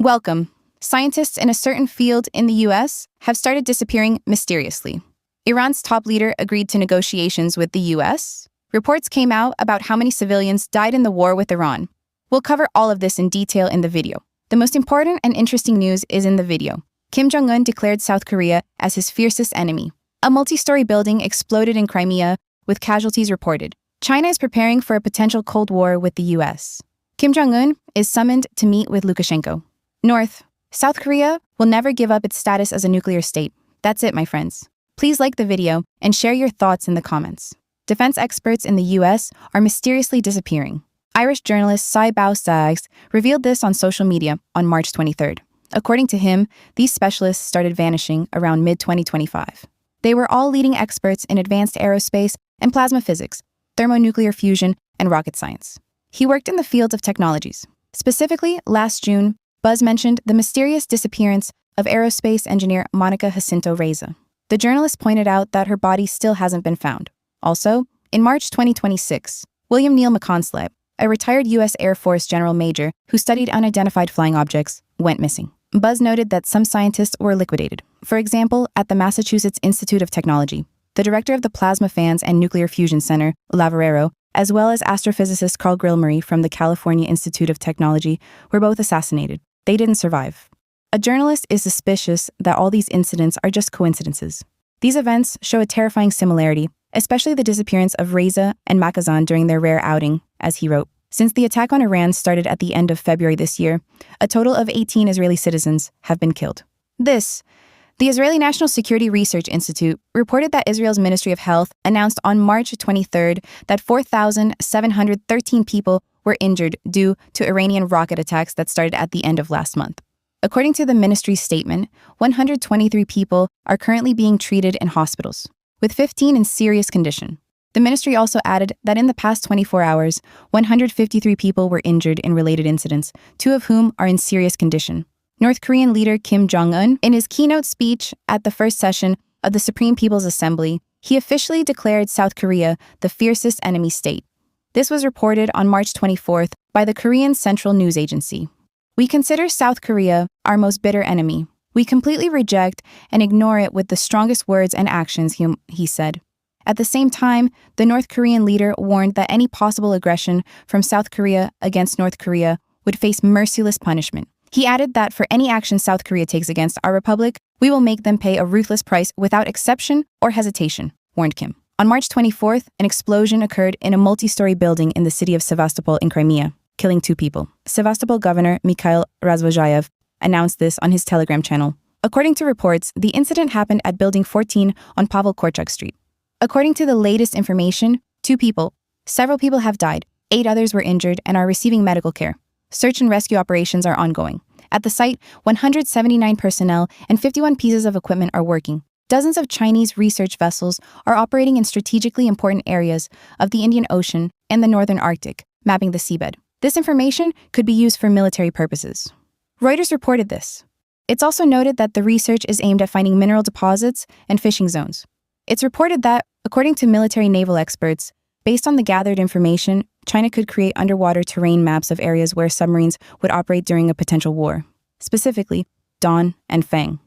Welcome. Scientists in a certain field in the US have started disappearing mysteriously. Iran's top leader agreed to negotiations with the US. Reports came out about how many civilians died in the war with Iran. We'll cover all of this in detail in the video. The most important and interesting news is in the video. Kim Jong-un declared South Korea as his fiercest enemy. A multi-story building exploded in Crimea, with casualties reported. China is preparing for a potential Cold War with the US. Kim Jong-un is summoned to meet with Lukashenko. North. South Korea will never give up its status as a nuclear state. That's it, my friends. Please like the video and share your thoughts in the comments. Defense experts in the US are mysteriously disappearing. Irish journalist Cy Bowsags revealed this on social media on March 23rd. According to him, these specialists started vanishing around mid-2025. They were all leading experts in advanced aerospace and plasma physics, thermonuclear fusion, and rocket science. He worked in the field of technologies. Specifically, last June, Buzz mentioned the mysterious disappearance of aerospace engineer Monica Jacinto Reza. The journalist pointed out that her body still hasn't been found. Also, in March 2026, William Neal McConsley, a retired U.S. Air Force general major who studied unidentified flying objects, went missing. Buzz noted that some scientists were liquidated. For example, at the Massachusetts Institute of Technology, the director of the Plasma Fans and Nuclear Fusion Center, Lavarero, as well as astrophysicist Carl Grillmurray from the California Institute of Technology, were both assassinated. They didn't survive. A journalist is suspicious that all these incidents are just coincidences. These events show a terrifying similarity, especially the disappearance of Reza and Makazan during their rare outing, as he wrote. Since the attack on Iran started at the end of February this year, a total of 18 Israeli citizens have been killed. The Israeli National Security Research Institute reported that Israel's Ministry of Health announced on March 23rd that 4,713 people were injured due to Iranian rocket attacks that started at the end of last month. According to the ministry's statement, 123 people are currently being treated in hospitals, with 15 in serious condition. The ministry also added that in the past 24 hours, 153 people were injured in related incidents, 2 of whom are in serious condition. North Korean leader Kim Jong-un, in his keynote speech at the first session of the Supreme People's Assembly, he officially declared South Korea the fiercest enemy state. This was reported on March 24th by the Korean Central News Agency. "We consider South Korea our most bitter enemy. We completely reject and ignore it with the strongest words and actions," he said. At the same time, the North Korean leader warned that any possible aggression from South Korea against North Korea would face merciless punishment. He added that for any action South Korea takes against our republic, we will make them pay a ruthless price without exception or hesitation, warned Kim. On March 24th, an explosion occurred in a multi-story building in the city of Sevastopol in Crimea, killing 2 people. Sevastopol Governor Mikhail Razvojayev announced this on his Telegram channel. According to reports, the incident happened at Building 14 on Pavel Korchak Street. According to the latest information, 2 people, several people have died, 8 others were injured and are receiving medical care. Search and rescue operations are ongoing. At the site, 179 personnel and 51 pieces of equipment are working. Dozens of Chinese research vessels are operating in strategically important areas of the Indian Ocean and the northern Arctic, mapping the seabed. This information could be used for military purposes. Reuters reported this. It's also noted that the research is aimed at finding mineral deposits and fishing zones. It's reported that, according to military naval experts, based on the gathered information, China could create underwater terrain maps of areas where submarines would operate during a potential war, specifically Dawn and Fang.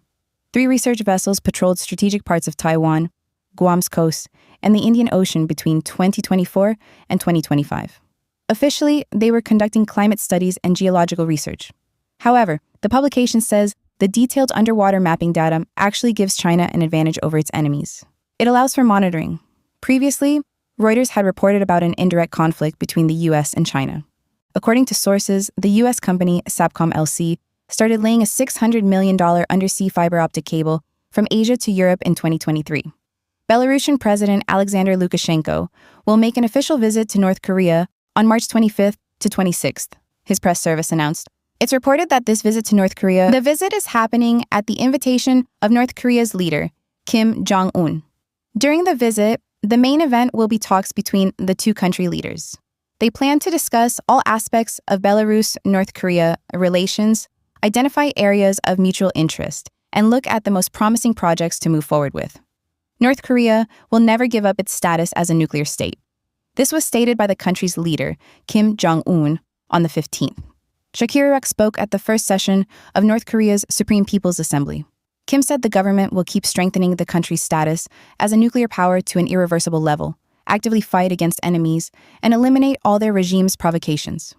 3 research vessels patrolled strategic parts of Taiwan, Guam's coast, and the Indian Ocean between 2024 and 2025. Officially, they were conducting climate studies and geological research. However, the publication says the detailed underwater mapping data actually gives China an advantage over its enemies. It allows for monitoring. Previously, Reuters had reported about an indirect conflict between the U.S. and China. According to sources, the U.S. company Sapcom LC started laying a $600 million undersea fiber optic cable from Asia to Europe in 2023. Belarusian President Alexander Lukashenko will make an official visit to North Korea on March 25th to 26th, his press service announced. It's reported that this visit to North Korea, the visit is happening at the invitation of North Korea's leader, Kim Jong-un. During the visit, the main event will be talks between the 2 country leaders. They plan to discuss all aspects of Belarus-North Korea relations, identify areas of mutual interest, and look at the most promising projects to move forward with. North Korea will never give up its status as a nuclear state. This was stated by the country's leader, Kim Jong-un, on the 15th. Cha Kiri-rak spoke at the first session of North Korea's Supreme People's Assembly. Kim said the government will keep strengthening the country's status as a nuclear power to an irreversible level, actively fight against enemies, and eliminate all their regime's provocations.